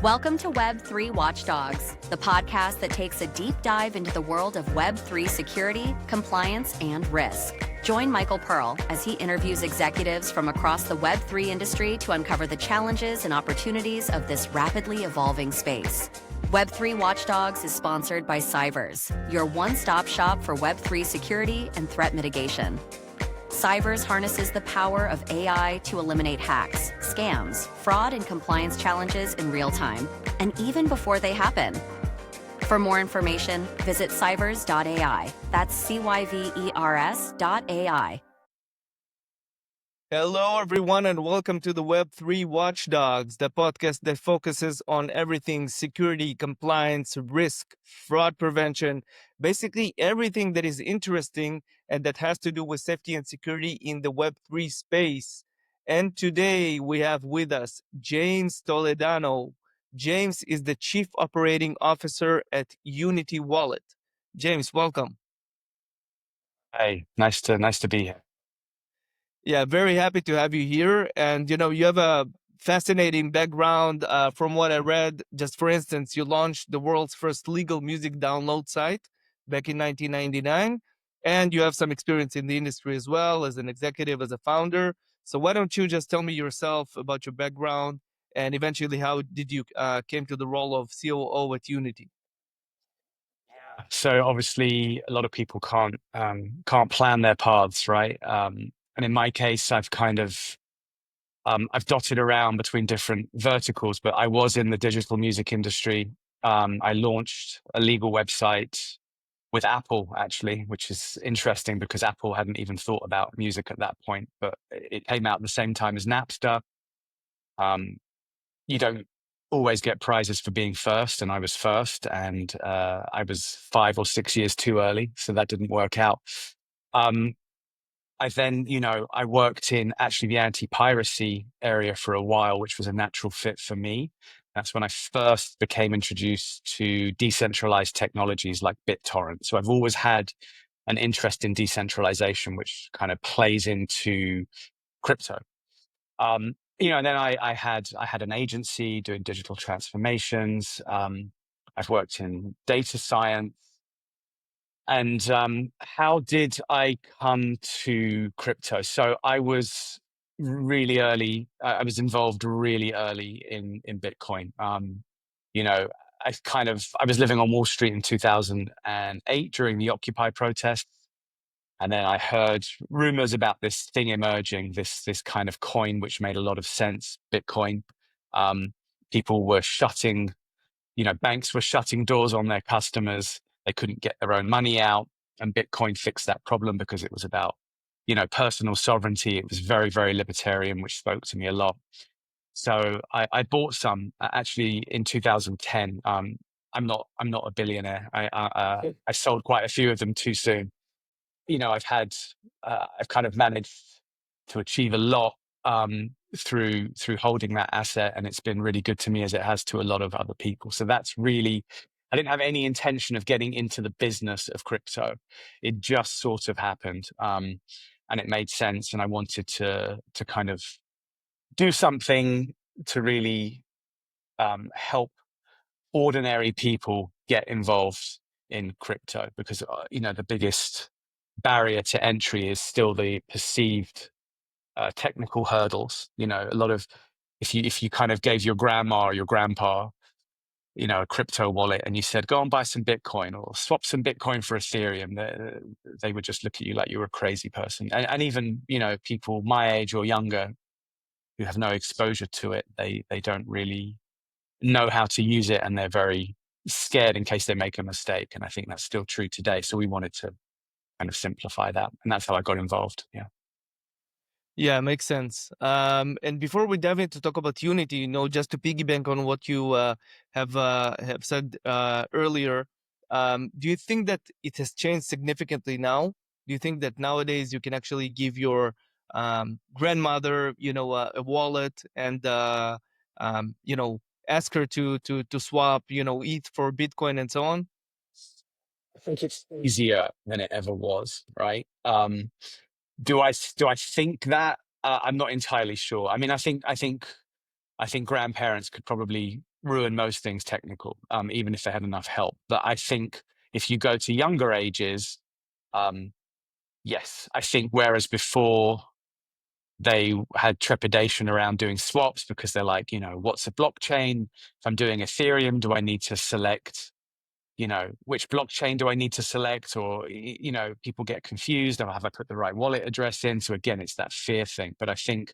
Welcome to Web3 Watchdogs, the podcast that takes a deep dive into the world of Web3 security, compliance, and risk. Join Michael Pearl as he interviews executives from across the Web3 industry to uncover the challenges and opportunities of this rapidly evolving space. Web3 Watchdogs is sponsored by Cyvers, your one-stop shop for Web3 security and threat mitigation. Cyvers harnesses the power of AI to eliminate hacks, scams, fraud, and compliance challenges in real time, and even before they happen. For more information, visit cyvers.ai. That's CYVERS.ai. Hello, everyone, and welcome to the Web3 Watchdogs, the podcast that focuses on everything security, compliance, risk, fraud prevention, basically everything that is interesting and that has to do with safety and security in the Web3 space. And today we have with us James Toledano. James is the Chief Operating Officer at Unity Wallet. James, welcome. Hey, nice to be here. Yeah, very happy to have you here. And, you have a fascinating background from what I read. Just for instance, you launched the world's first legal music download site back in 1999. And you have some experience in the industry as well as an executive, as a founder. So why don't you just tell me yourself about your background and eventually how did you came to the role of COO at Unity? So obviously, a lot of people can't plan their paths, right? And in my case, I've dotted around between different verticals, but I was in the digital music industry. I launched a legal website with Apple, actually, which is interesting because Apple hadn't even thought about music at that point, but it came out at the same time as Napster. You don't always get prizes for being first, and I was first, and I was 5 or 6 years too early, so that didn't work out. I then, I worked in actually the anti-piracy area for a while, which was a natural fit for me. That's when I first became introduced to decentralized technologies like BitTorrent. So I've always had an interest in decentralization, which kind of plays into crypto. And then I had an agency doing digital transformations. I've worked in data science. And how did I come to crypto? So I was really early. I was involved really early in Bitcoin. You know, I was living on Wall Street in 2008 during the Occupy protests. And then I heard rumors about this thing emerging, this kind of coin, which made a lot of sense, Bitcoin. People were shutting, banks were shutting doors on their customers. They couldn't get their own money out. And Bitcoin fixed that problem because it was about, personal sovereignty. It was very, very libertarian, which spoke to me a lot. So I bought some actually in 2010. I'm not a billionaire. I sold quite a few of them too soon. I've kind of managed to achieve a lot through holding that asset, and it's been really good to me as it has to a lot of other people. So that's really, I didn't have any intention of getting into the business of crypto. It just sort of happened, and it made sense. And I wanted to kind of do something to really help ordinary people get involved in crypto, because the biggest barrier to entry is still the perceived technical hurdles. A lot of, if you kind of gave your grandma or your grandpa, a crypto wallet and you said, go and buy some Bitcoin or swap some Bitcoin for Ethereum, they would just look at you like you were a crazy person. And even, people my age or younger who have no exposure to it, they don't really know how to use it, and they're very scared in case they make a mistake. And I think that's still true today. So we wanted to kind of simplify that. And that's how I got involved. Yeah. Yeah, makes sense. And before we dive into talk about Unity, just to piggyback on what you have said earlier, do you think that it has changed significantly now? Do you think that nowadays you can actually give your grandmother, a wallet and ask her to swap, ETH for Bitcoin and so on? I think it's easier than it ever was, right? Do I think that? I'm not entirely sure. I mean, I think grandparents could probably ruin most things technical, even if they had enough help. But I think if you go to younger ages, yes, I think whereas before they had trepidation around doing swaps because they're like, what's a blockchain? If I'm doing Ethereum, do I need to select, which blockchain do I need to select? Or, people get confused. Or have I put the right wallet address in? So again, it's that fear thing. But I think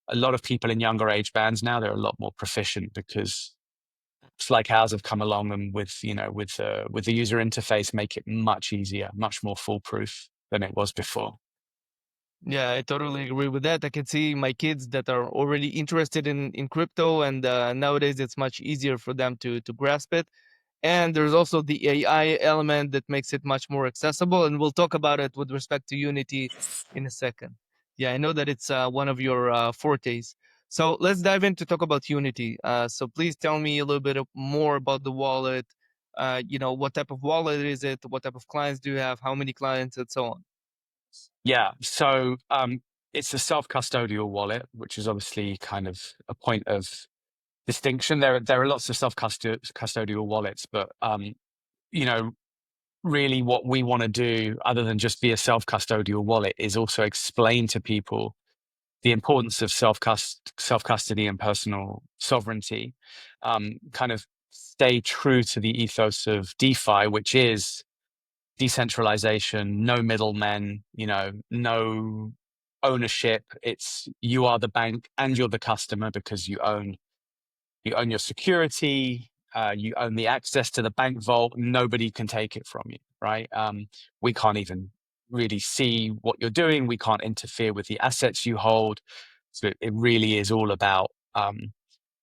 a lot of people in younger age bands now, they're a lot more proficient because apps like ours have come along and with the user interface make it much easier, much more foolproof than it was before. Yeah, I totally agree with that. I can see my kids that are already interested in crypto, and nowadays it's much easier for them to grasp it. And there's also the AI element that makes it much more accessible, and we'll talk about it with respect to Unity in a second. Yeah, I know that it's one of your fortes. So let's dive in to talk about Unity. So please tell me a little bit more about the wallet. What type of wallet is it? What type of clients do you have? How many clients, and so on. Yeah. So it's a self-custodial wallet, which is obviously kind of a point of distinction. There are lots of self-custodial wallets, but really what we want to do, other than just be a self-custodial wallet, is also explain to people the importance of self-custody and personal sovereignty. Kind of stay true to the ethos of DeFi, which is decentralization, no middlemen, no ownership. It's you are the bank and you're the customer because you own your security, you own the access to the bank vault. Nobody can take it from you, right? We can't even really see what you're doing. We can't interfere with the assets you hold. So it really is all about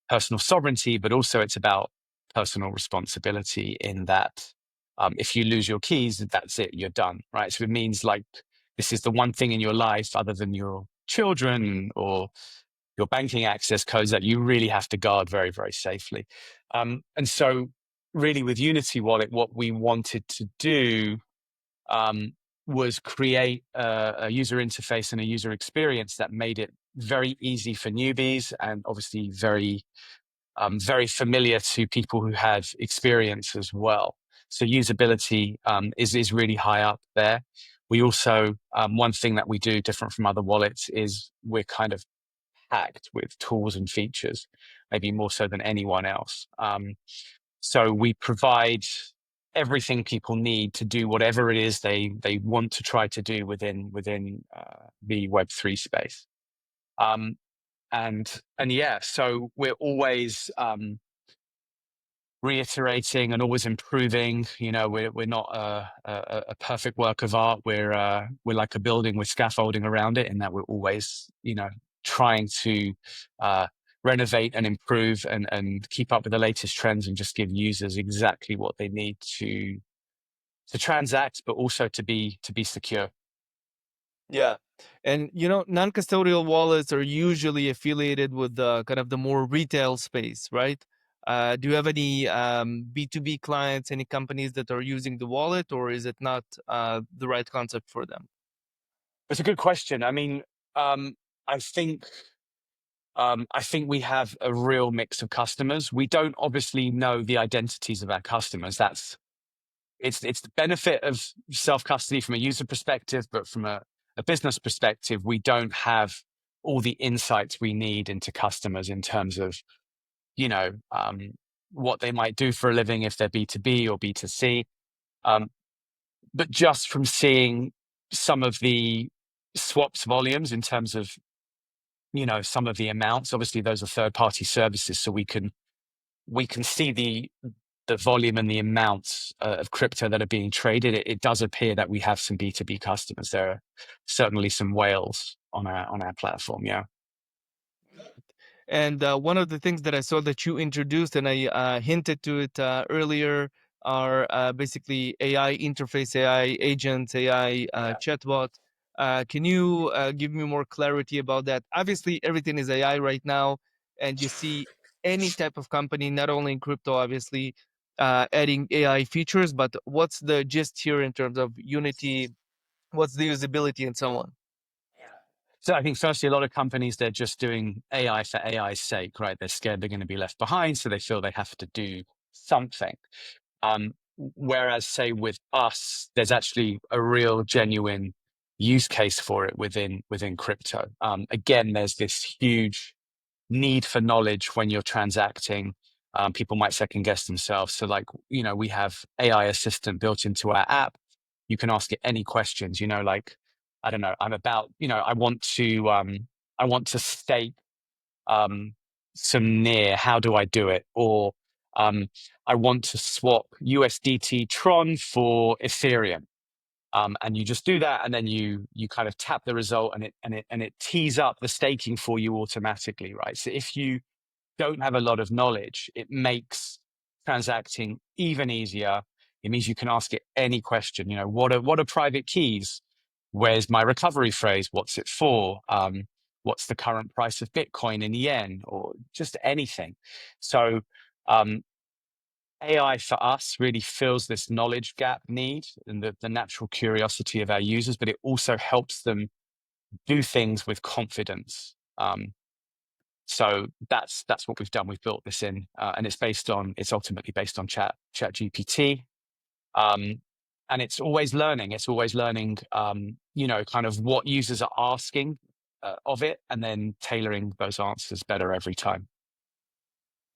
personal sovereignty, but also it's about personal responsibility in that if you lose your keys, that's it, you're done, right? So it means like this is the one thing in your life other than your children or your banking access codes that you really have to guard very, very safely. And so really with Unity Wallet, what we wanted to do was create a user interface and a user experience that made it very easy for newbies and obviously very familiar to people who have experience as well. So usability is really high up there. We also, one thing that we do different from other wallets is we're kind of packed with tools and features, maybe more so than anyone else. So we provide everything people need to do whatever it is they want to try to do within the Web3 space. And yeah, so we're always reiterating and always improving. We're not a perfect work of art. We're like a building with scaffolding around it, in that we're always trying to renovate and improve and keep up with the latest trends and just give users exactly what they need to transact, but also to be secure. Yeah. And non-custodial wallets are usually affiliated with the kind of the more retail space, right? Do you have any B2B clients, any companies that are using the wallet, or is it not the right concept for them? It's a good question. I mean, I think we have a real mix of customers. We don't obviously know the identities of our customers. It's the benefit of self-custody from a user perspective, but from a business perspective, we don't have all the insights we need into customers in terms of, what they might do for a living if they're B2B or B2C. But just from seeing some of the swaps volumes in terms of, some of the amounts, obviously those are third-party services, so we can see the volume and the amounts of crypto that are being traded. It does appear that we have some B2B customers. There are certainly some whales on our platform. Yeah. And one of the things that I saw that you introduced, and I hinted to it earlier, are basically AI interface, AI agents, AI chatbot. Can you give me more clarity about that? Obviously, everything is AI right now, and you see any type of company, not only in crypto, obviously, adding AI features. But what's the gist here in terms of Unity? What's the usability and so on? So I think firstly, a lot of companies, they're just doing AI for AI's sake, right? They're scared they're going to be left behind, so they feel they have to do something. Whereas, say, with us, there's actually a real genuine use case for it within crypto. Again, there's this huge need for knowledge when you're transacting. People might second guess themselves. So, like, we have AI assistant built into our app. You can ask it any questions. Like, I don't know. I want to stake some near. How do I do it? Or I want to swap USDT Tron for Ethereum. And you just do that, and then you kind of tap the result, and it tees up the staking for you automatically, right? So if you don't have a lot of knowledge, it makes transacting even easier. It means you can ask it any question. What are private keys? Where's my recovery phrase? What's it for? What's the current price of Bitcoin in yen, or just anything? So um, AI for us really fills this knowledge gap need and the natural curiosity of our users, but it also helps them do things with confidence. So that's what we've done. We've built this in, and it's ultimately based on Chat GPT. And it's always learning. It's always learning, kind of what users are asking of it, and then tailoring those answers better every time.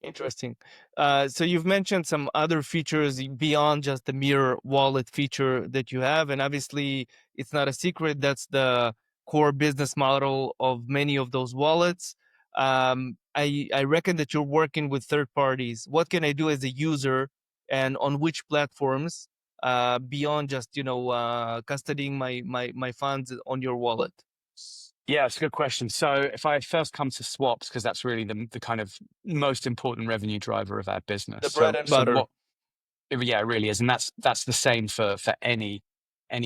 Interesting. So you've mentioned some other features beyond just the mirror wallet feature that you have, and obviously it's not a secret that's the core business model of many of those wallets. I reckon that you're working with third parties. What can I do as a user, and on which platforms, beyond just custodying my funds on your wallet? Yeah, it's a good question. So if I first come to swaps, because that's really the kind of most important revenue driver of our business. The bread and butter. Yeah, it really is, and that's the same for any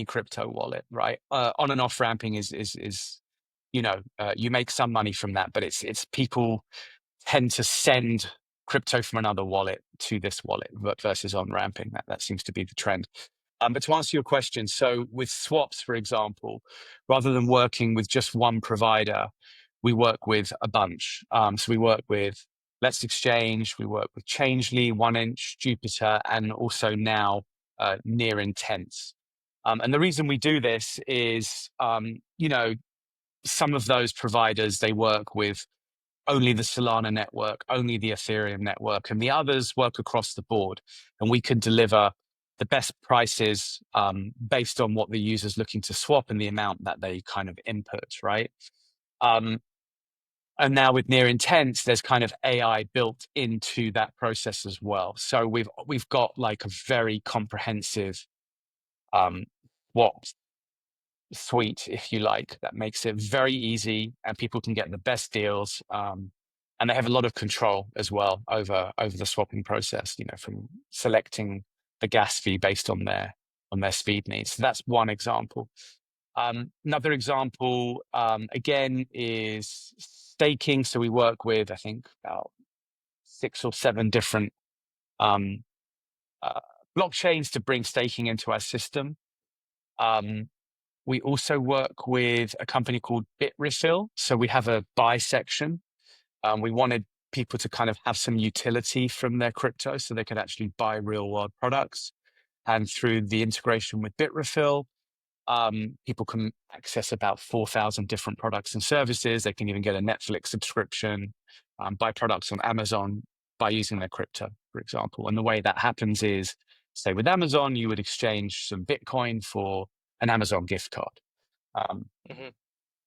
crypto wallet, right? On and off ramping is you make some money from that, but it's people tend to send crypto from another wallet to this wallet versus on ramping. That seems to be the trend. But to answer your question, so with swaps, for example, rather than working with just one provider, we work with a bunch. So we work with Let's Exchange, we work with Changely, 1inch, Jupiter, and also now Near Intents. And the reason we do this is, some of those providers, they work with only the Solana network, only the Ethereum network, and the others work across the board. And we can deliver the best prices based on what the user's looking to swap and the amount that they kind of input, right? And now with Near Intents, there's kind of AI built into that process as well. So we've got like a very comprehensive swap suite, if you like, that makes it very easy and people can get the best deals. And they have a lot of control as well over the swapping process, from selecting the gas fee based on their speed needs. So that's one example. Another example, again, is staking. So we work with, I think, about 6 or 7 different blockchains to bring staking into our system. We also work with a company called Bitrefill. So we have a buy section. We wanted people to kind of have some utility from their crypto so they could actually buy real world products. And through the integration with Bitrefill, people can access about 4,000 different products and services. They can even get a Netflix subscription, buy products on Amazon by using their crypto, for example. And the way that happens is, say, with Amazon, you would exchange some Bitcoin for an Amazon gift card,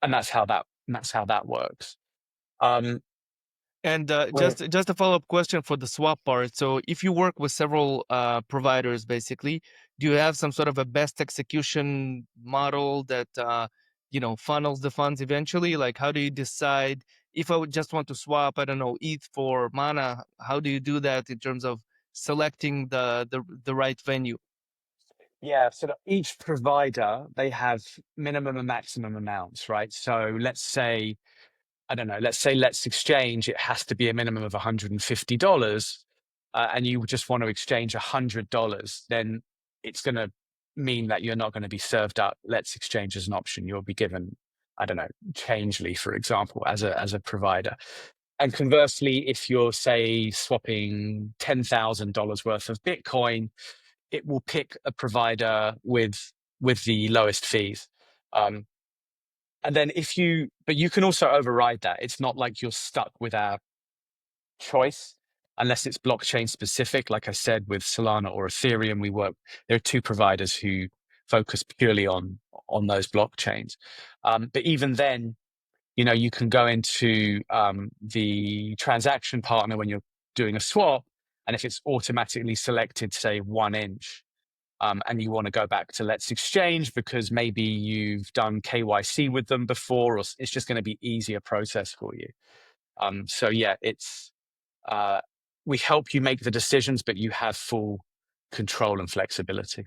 and that's how that works. And Well, just a follow-up question for the swap part. So if you work with several providers, basically, do you have some sort of a best execution model that funnels the funds eventually? Like, how do you decide if I would just want to swap, I don't know, ETH for Mana? How do you do that in terms of selecting the right venue? yeah, so each provider, they have minimum and maximum amounts, right? So let's say, I don't know, let's exchange, it has to be a minimum of $150, and you just want to exchange $100, then it's going to mean that you're not going to be served up Let's Exchange as an option. You'll be given I don't know, Changely, for example, as a provider. And conversely, if you're, say, swapping $10,000 worth of Bitcoin, it will pick a provider with the lowest fees. Um, and then but you can also override that. It's not like you're stuck with our choice unless it's blockchain specific. Like I said, with Solana or Ethereum, there are two providers who focus purely on those blockchains. But even then, you can go into the transaction partner when you're doing a swap, and if it's automatically selected, say 1 inch, and you want to go back to Let's Exchange because maybe you've done KYC with them before, or it's just going to be easier process for you. So yeah, we help you make the decisions, but you have full control and flexibility.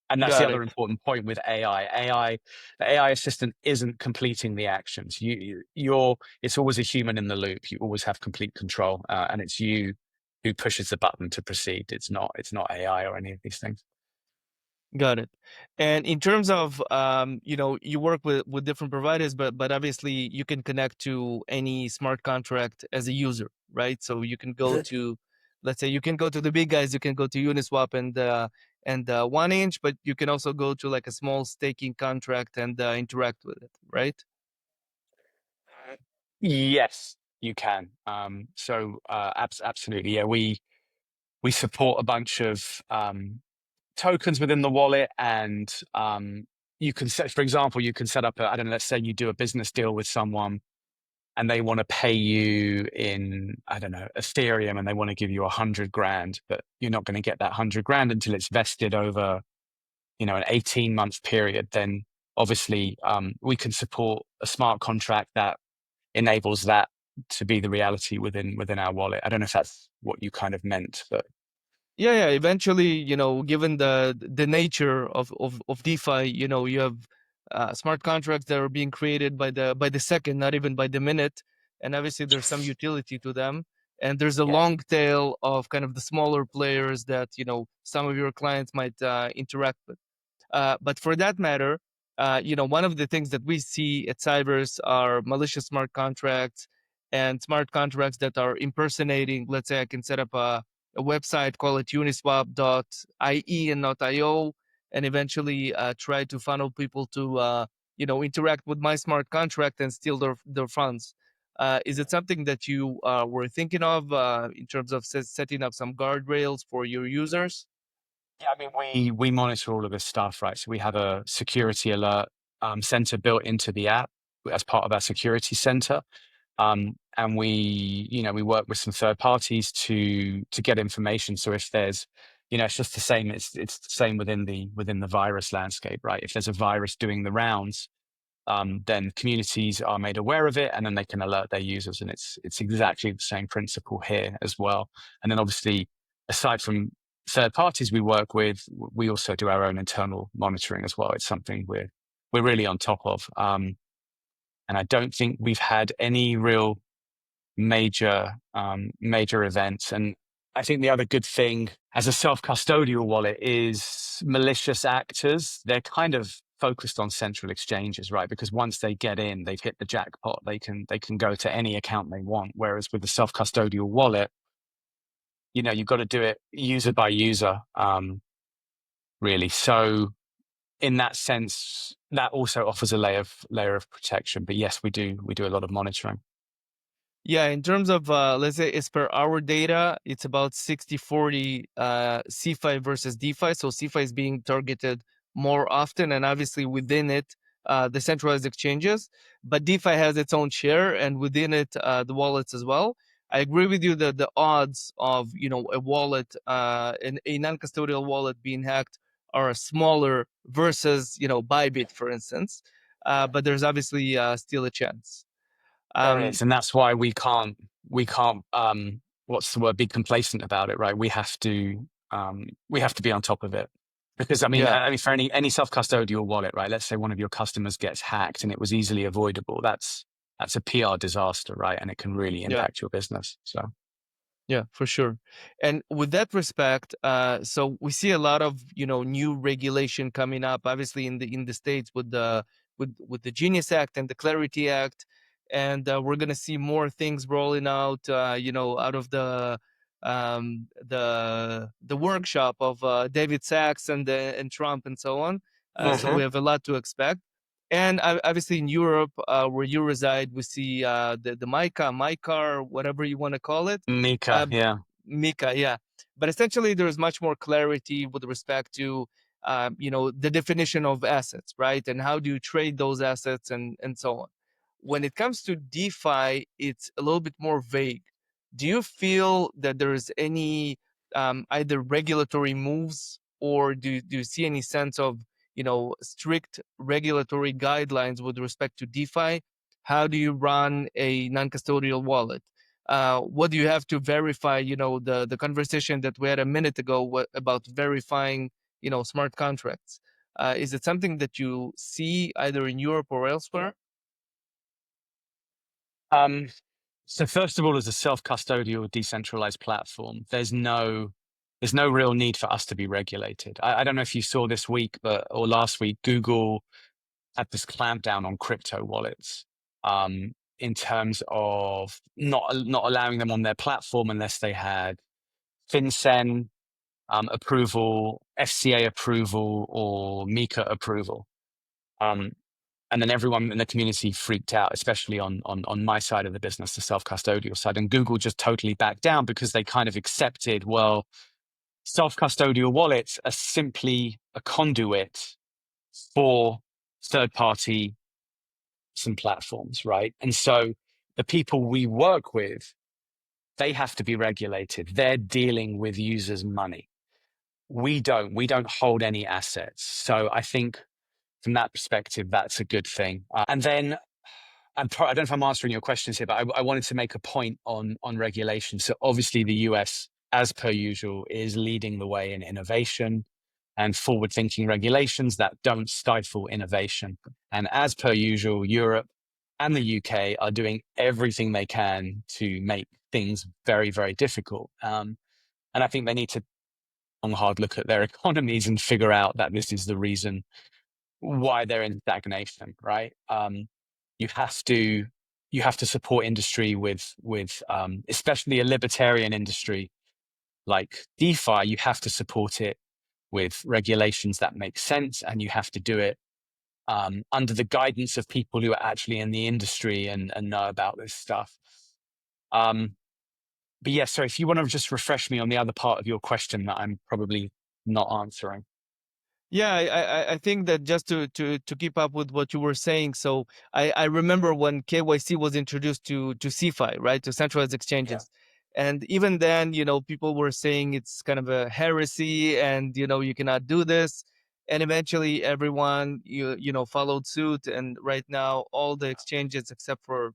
And that's the Got other it. important point with AI. The AI assistant isn't completing the actions. It's always a human in the loop. You always have complete control, and it's you who pushes the button to proceed. It's not AI or any of these things. Got it. And in terms of, you work with different providers, but obviously you can connect to any smart contract as a user, right? So you can go to, let's say, you can go to the big guys. You can go to Uniswap and 1inch, but you can also go to like a small staking contract and interact with it, right? Yes, you can. Absolutely, yeah. We support a bunch of tokens within the wallet, and you can set, for example, you can set up I don't know, let's say you do a business deal with someone and they want to pay you in, I don't know, Ethereum, and they want to give you 100 grand, but you're not going to get that 100 grand until it's vested over, an 18-month period. Then obviously we can support a smart contract that enables that to be the reality within our wallet. I don't know if that's what you kind of meant, but Yeah. Eventually, given the nature of DeFi, you have smart contracts that are being created by the second, not even by the minute, and obviously there's some utility to them. And there's a yeah. long tail of kind of the smaller players that some of your clients might interact with. But for that matter, one of the things that we see at Cybers are malicious smart contracts and smart contracts that are impersonating. Let's say I can set up a website, call it uniswap.ie and not .io, and eventually try to funnel people to interact with my smart contract and steal their funds. Is it something that you were thinking of in terms of setting up some guardrails for your users? Yeah, I mean, we monitor all of this stuff, right? So we have a security alert center built into the app as part of our security center, and we work with some third parties to get information. So if there's, it's just the same. It's the same within the virus landscape, right? If there's a virus doing the rounds, then communities are made aware of it, and then they can alert their users. And it's exactly the same principle here as well. And then obviously, aside from third parties we work with, we also do our own internal monitoring as well. It's something we're really on top of. And I don't think we've had any real major events. And I think the other good thing as a self-custodial wallet is malicious actors. They're kind of focused on central exchanges, right? Because once they get in, they've hit the jackpot. They can go to any account they want. Whereas with the self-custodial wallet, you've got to do it user by user, really. So in that sense, that also offers a layer of protection. But yes, we do a lot of monitoring. Yeah, in terms of, let's say it's per our data, it's about 60-40 CeFi versus DeFi. So CeFi is being targeted more often, and obviously within it, the centralized exchanges. But DeFi has its own share, and within it, the wallets as well. I agree with you that the odds of a wallet, a non-custodial wallet being hacked are smaller versus Bybit, for instance. But there's obviously still a chance. There Um, is, and that's why we can't what's the word, be complacent about it, right? We have to be on top of it. Because yeah. I mean for any self-custodial wallet, right? Let's say one of your customers gets hacked and it was easily avoidable. That's a PR disaster, right? And it can really Yeah. impact your business. So Yeah, for sure. And with that respect, so we see a lot of new regulation coming up, obviously in the States with with the Genius Act and the Clarity Act, and we're going to see more things rolling out, out of the workshop of David Sachs and Trump and so on. So we have a lot to expect. And obviously in Europe, where you reside, we see the MiCA, whatever you want to call it. Mika, yeah. Mika, yeah. But essentially, there is much more clarity with respect to, the definition of assets, right? And how do you trade those assets and so on. When it comes to DeFi, it's a little bit more vague. Do you feel that there is any either regulatory moves, or do you see any sense of, strict regulatory guidelines with respect to DeFi? How do you run a non-custodial wallet? What do you have to verify? The conversation that we had a minute ago about verifying, smart contracts. Is it something that you see either in Europe or elsewhere? So first of all, as a self-custodial decentralized platform, there's no real need for us to be regulated. I don't know if you saw this week, or last week, Google had this clampdown on crypto wallets, in terms of not allowing them on their platform unless they had FinCEN approval, FCA approval, or Mika approval. And then everyone in the community freaked out, especially on my side of the business, the self-custodial side. And Google just totally backed down because they kind of accepted, well, self-custodial wallets are simply a conduit for third-party some platforms, right? And so the people we work with, they have to be regulated. They're dealing with users' money. We don't hold any assets. So I think from that perspective, that's a good thing. And then I don't know if I'm answering your questions here, but I wanted to make a point on regulation. So obviously the US, as per usual, is leading the way in innovation and forward-thinking regulations that don't stifle innovation. And as per usual, Europe and the UK are doing everything they can to make things very, very difficult. And I think they need to take a hard look at their economies and figure out that this is the reason why they're in stagnation, right? You have to support industry with especially a libertarian industry like DeFi. You have to support it with regulations that make sense, and you have to do it under the guidance of people who are actually in the industry and know about this stuff. But yeah, so if you want to just refresh me on the other part of your question that I'm probably not answering. Yeah, I think that just to keep up with what you were saying. So I remember when KYC was introduced to CeFi, right, to centralized exchanges. And even then, people were saying it's kind of a heresy and, you cannot do this. And eventually everyone, followed suit. And right now, all the exchanges, except for,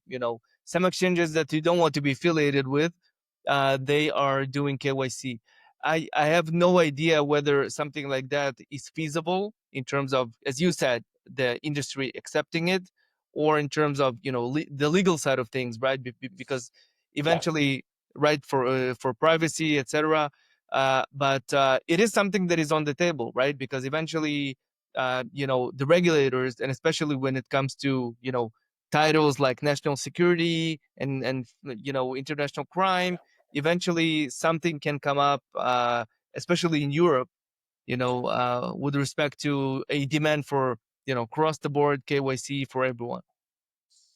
some exchanges that you don't want to be affiliated with, they are doing KYC. I have no idea whether something like that is feasible in terms of, as you said, the industry accepting it, or in terms of, the legal side of things, right? Because eventually, right, for privacy, etc. But it is something that is on the table, right? Because eventually, the regulators, and especially when it comes to, titles like national security and international crime, eventually something can come up, especially in Europe, with respect to a demand for, cross the board KYC for everyone.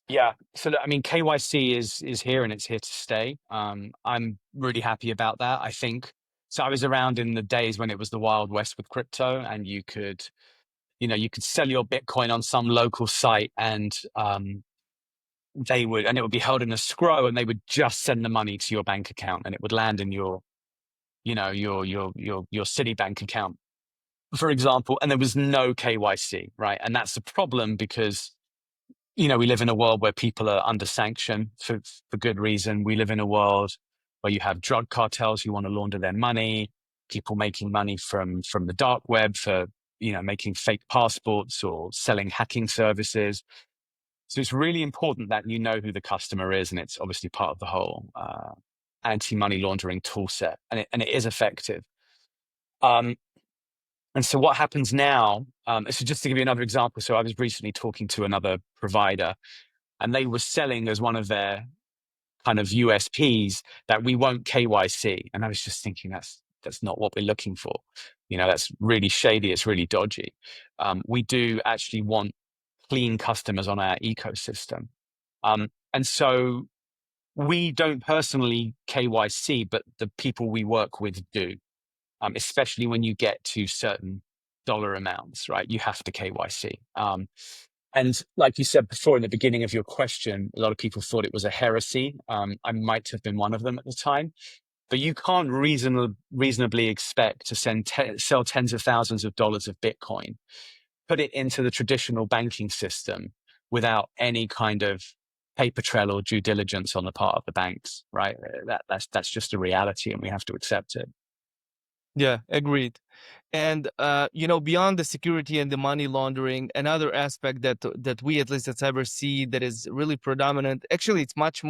Yeah. So, I mean, KYC is here and it's here to stay. I'm really happy about that. I think so. I was around in the days when it was the Wild West with crypto, and you could sell your Bitcoin on some local site, and it would be held in escrow, and they would just send the money to your bank account, and it would land in your Citibank account, for example. And there was no KYC, right? And that's a problem because we live in a world where people are under sanction for good reason. We live in a world where you have drug cartels who want to launder their money, people making money from the dark web for, making fake passports or selling hacking services. So it's really important that you know who the customer is. And it's obviously part of the whole anti-money laundering tool set. And it is effective. And so what happens now, so just to give you another example, so I was recently talking to another provider, and they were selling as one of their kind of USPs that we won't KYC. And I was just thinking that's not what we're looking for. That's really shady. It's really dodgy. We do actually want clean customers on our ecosystem. And so we don't personally KYC, but the people we work with do, especially when you get to certain dollar amounts, right? You have to KYC. And like you said before in the beginning of your question, a lot of people thought it was a heresy. I might have been one of them at the time. But you can't reasonably expect to sell tens of thousands of dollars of Bitcoin, put it into the traditional banking system without any kind of paper trail or due diligence on the part of the banks, right? That's just a reality, and we have to accept it. Yeah, agreed. And beyond the security and the money laundering, another aspect that we at least at Cyber see that is really predominant. Actually, it's much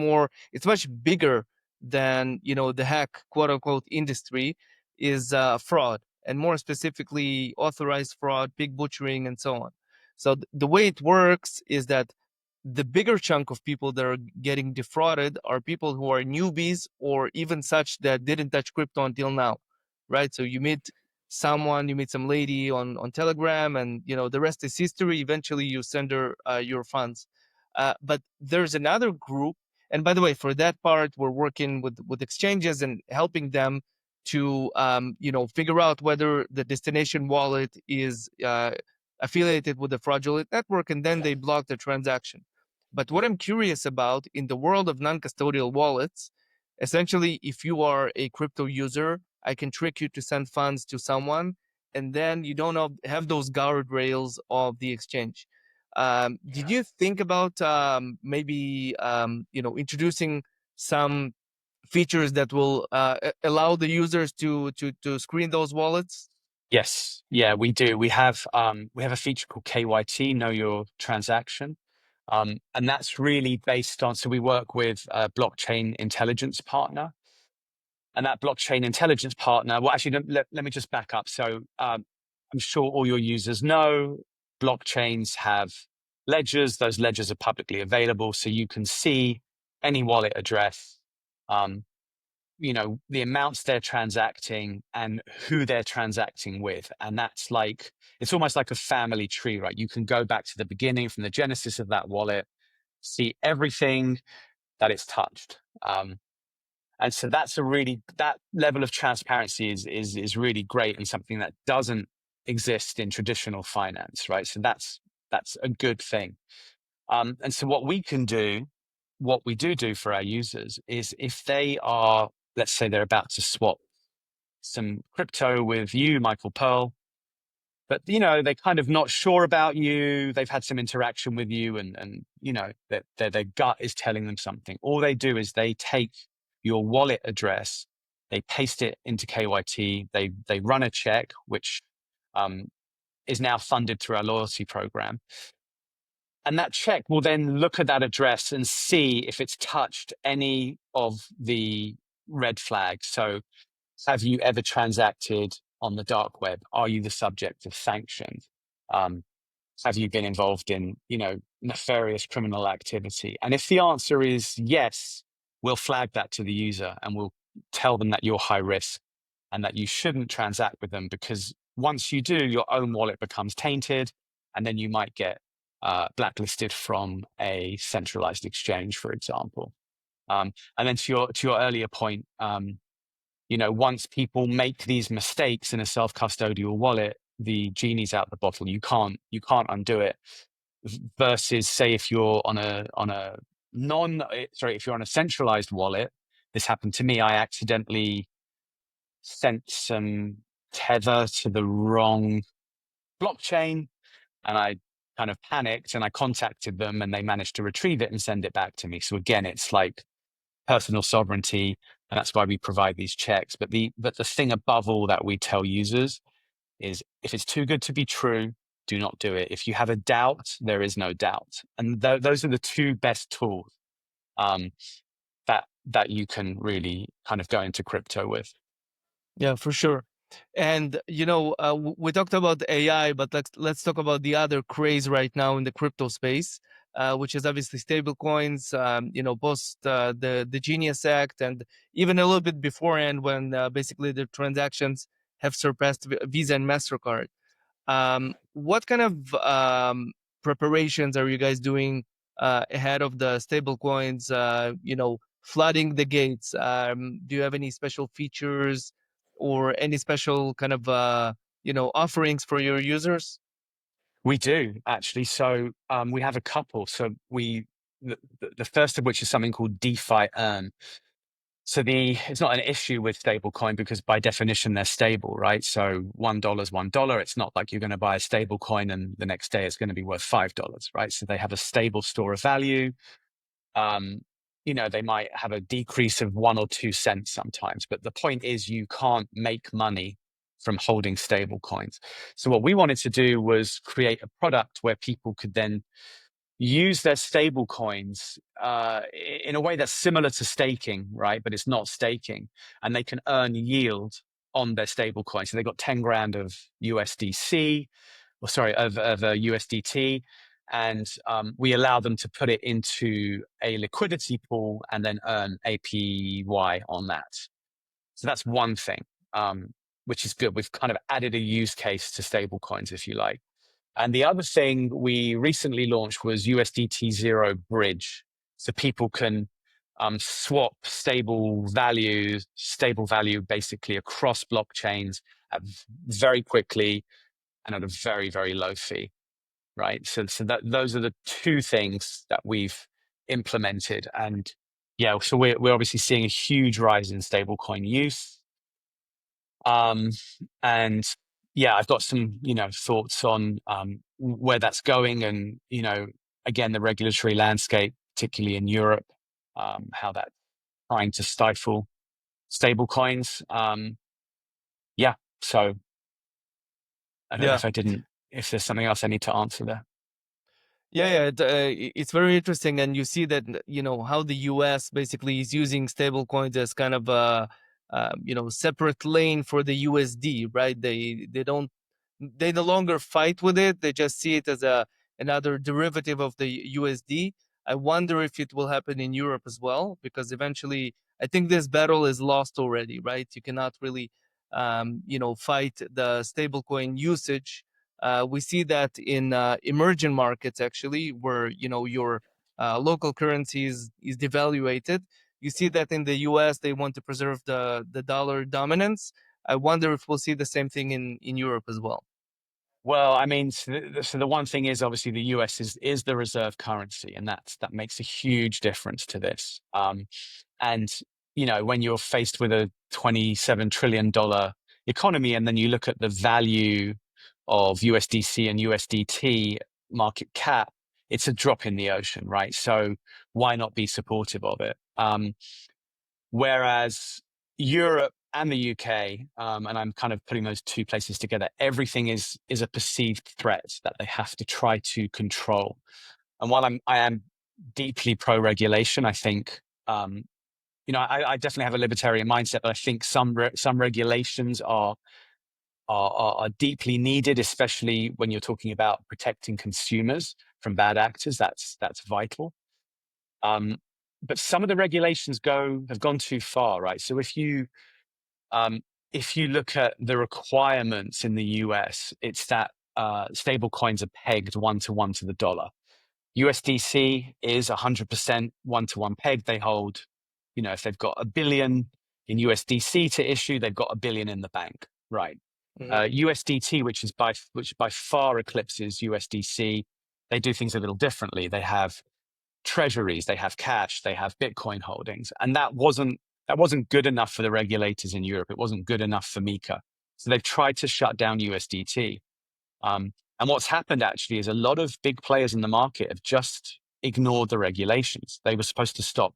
bigger than the hack quote unquote industry is fraud, and more specifically authorized fraud, pig butchering, and so on. So the way it works is that the bigger chunk of people that are getting defrauded are people who are newbies or even such that didn't touch crypto until now, right? So you meet some lady on Telegram, and the rest is history. Eventually, you send her your funds. But there's another group, and by the way, for that part, we're working with exchanges and helping them to figure out whether the destination wallet is affiliated with a fraudulent network, and then they block the transaction. But what I'm curious about in the world of non-custodial wallets, essentially, if you are a crypto user, I can trick you to send funds to someone, and then you don't have those guardrails of the exchange. Did you think about maybe introducing some features that will allow the users to screen those wallets? Yes, yeah, we do. We have a feature called KYT, Know Your Transaction, and that's really based on. So we work with a blockchain intelligence partner, and that blockchain intelligence partner. Well, actually, let me just back up. So I'm sure all your users know blockchains have ledgers. Those ledgers are publicly available, so you can see any wallet address. The amounts they're transacting and who they're transacting with. And it's almost like a family tree, right? You can go back to the beginning from the genesis of that wallet, see everything that it's touched. And so that level of transparency is really great, and something that doesn't exist in traditional finance, right? So that's a good thing. And so what we do for our users is, if they are, let's say they're about to swap some crypto with you, Michael Pearl, but they're kind of not sure about you. They've had some interaction with you, and that their gut is telling them something. All they do is they take your wallet address, they paste it into KYT, they run a check, which is now funded through our loyalty program. And that check will then look at that address and see if it's touched any of the red flags. So, have you ever transacted on the dark web? Are you the subject of sanctions? Have you been involved in, nefarious criminal activity? And if the answer is yes, we'll flag that to the user, and we'll tell them that you're high risk and that you shouldn't transact with them, because once you do, your own wallet becomes tainted, and then you might get blacklisted from a centralized exchange, for example. And then to your earlier point, once people make these mistakes in a self-custodial wallet, the genie's out the bottle. You can't undo it. Versus, say, if you're on a if you're on a centralized wallet, this happened to me. I accidentally sent some tether to the wrong blockchain, and I kind of panicked, and I contacted them, and they managed to retrieve it and send it back to me. So again, it's like personal sovereignty, and that's why we provide these checks. But the thing above all that we tell users is, if it's too good to be true, do not do it. If you have a doubt, there is no doubt. And those are the two best tools that you can really kind of go into crypto with. Yeah, for sure. And we talked about AI, but let's talk about the other craze right now in the crypto space, which is obviously stable coins. Post the Genius Act, and even a little bit beforehand, when basically the transactions have surpassed Visa and Mastercard. What kind of preparations are you guys doing ahead of the stable coins? Flooding the gates. Do you have any special features or any special kind of offerings for your users? We do actually. So we have a couple. So the first of which is something called DeFi Earn. So it's not an issue with stablecoin because by definition they're stable, right? So $1 is $1. It's not like you're going to buy a stable coin and the next day it's going to be worth $5, right? So they have a stable store of value. They might have a decrease of 1 or 2 cents sometimes, but the point is you can't make money from holding stable coins. So what we wanted to do was create a product where people could then use their stable coins in a way that's similar to staking, right? But it's not staking, and they can earn yield on their stable coin. So they got 10 grand of USDC, or sorry, of USDT, and we allow them to put it into a liquidity pool and then earn APY on that. So that's one thing, which is good. We've kind of added a use case to stable coins, if you like. And the other thing we recently launched was USDT Zero Bridge. So people can swap stable value basically across blockchains very quickly and at a very, very low fee, right? So those are the two things that we've implemented. And yeah, so we're obviously seeing a huge rise in stablecoin use. And yeah, I've got some, thoughts on where that's going, and again, the regulatory landscape, particularly in Europe, how that's trying to stifle stable coins. Yeah, so I don't know Yeah. if there's something else I need to answer there. Yeah, it's very interesting, and you see that how the U.S. basically is using stablecoins as kind of a separate lane for the USD, right? They no longer fight with it; they just see it as another derivative of the USD. I wonder if it will happen in Europe as well, because eventually, I think this battle is lost already, right? You cannot really fight the stablecoin usage. We see that in emerging markets, actually, where your local currency is devaluated. You see that in the U.S. they want to preserve the dollar dominance. I wonder if we'll see the same thing in Europe as well. Well, I mean, so the one thing is obviously the US is the reserve currency, and that makes a huge difference to this. And when you're faced with a $27 trillion economy, and then you look at the value of USDC and USDT market cap, it's a drop in the ocean, right? So why not be supportive of it? Whereas Europe and the UK, and I'm kind of putting those two places together, everything is a perceived threat that they have to try to control. And while I am deeply pro-regulation, I think I definitely have a libertarian mindset, but I think some regulations are deeply needed, especially when you're talking about protecting consumers from bad actors. That's vital. But some of the regulations have gone too far, right? So if you look at the requirements in the US, it's that stable coins are pegged 1-to-1 to the dollar. USDC is 100% 1-to-1 pegged. They hold, if they've got $1 billion in USDC to issue, they've got $1 billion in the bank, right? USDT, which by far eclipses USDC, they do things a little differently. They have treasuries, they have cash, they have Bitcoin holdings, and that wasn't good enough for the regulators in Europe. It wasn't good enough for MiCA, so they've tried to shut down USDT. And what's happened actually is a lot of big players in the market have just ignored the regulations. They were supposed to stop,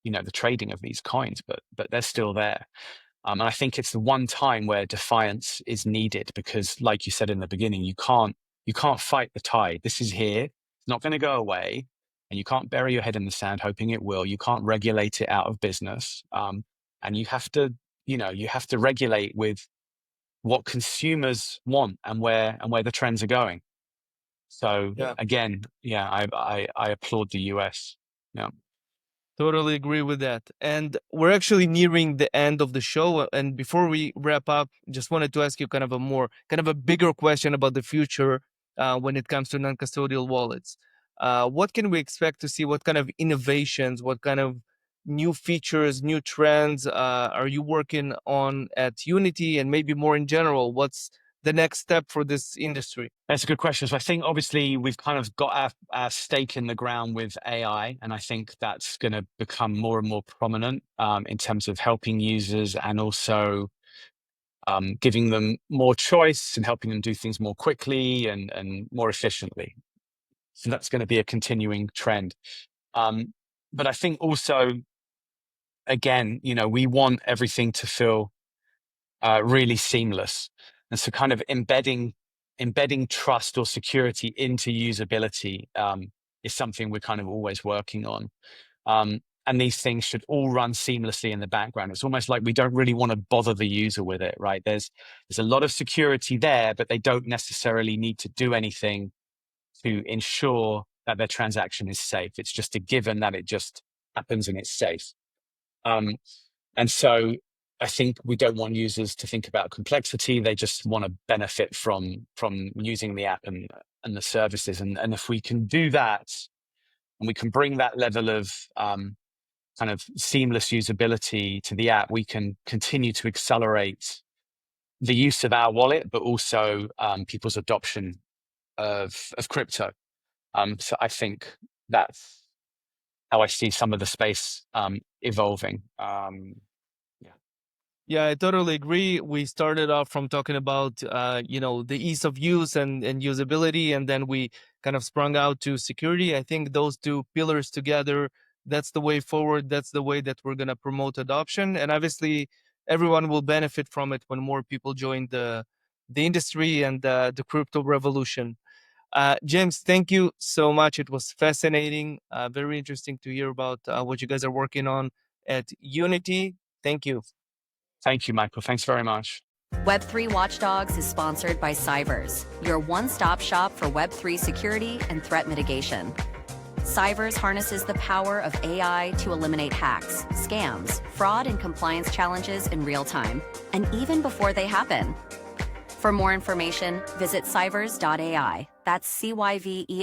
the trading of these coins, but they're still there. And I think it's the one time where defiance is needed, because, like you said in the beginning, you can't fight the tide. This is here; it's not going to go away, and you can't bury your head in the sand hoping it will. You can't regulate it out of business, and you have to regulate with what consumers want and where the trends are going. So Yeah. again, yeah, I applaud the US. Yeah. Totally agree with that. And we're actually nearing the end of the show. And before we wrap up, just wanted to ask you kind of a bigger question about the future when it comes to non-custodial wallets. What can we expect to see? What kind of innovations? What kind of new features, new trends are you working on at Unity? And maybe more in general, what's the next step for this industry? That's a good question. So I think obviously we've kind of got our stake in the ground with AI, and I think that's going to become more and more prominent in terms of helping users and also giving them more choice and helping them do things more quickly and more efficiently. So that's going to be a continuing trend. But I think also, again, we want everything to feel really seamless. And so kind of embedding trust or security into usability is something we're kind of always working on. And these things should all run seamlessly in the background. It's almost like we don't really want to bother the user with it, right? There's a lot of security there, but they don't necessarily need to do anything to ensure that their transaction is safe. It's just a given that it just happens and it's safe. And so I think we don't want users to think about complexity. They just want to benefit from using the app and the services. And if we can do that, and we can bring that level of kind of seamless usability to the app, we can continue to accelerate the use of our wallet, but also people's adoption of crypto. So I think that's how I see some of the space evolving. Yeah, I totally agree. We started off from talking about, the ease of use and usability, and then we kind of sprung out to security. I think those two pillars together, that's the way forward. That's the way that we're going to promote adoption. And obviously, everyone will benefit from it when more people join the industry and the crypto revolution. James, thank you so much. It was fascinating, very interesting to hear about what you guys are working on at Unity. Thank you. Thank you, Michael. Thanks very much. Web3 Watchdogs is sponsored by Cybers, your one-stop shop for Web3 security and threat mitigation. Cybers harnesses the power of AI to eliminate hacks, scams, fraud, and compliance challenges in real time, and even before they happen. For more information, visit cybers.ai. That's CYVERS.ai.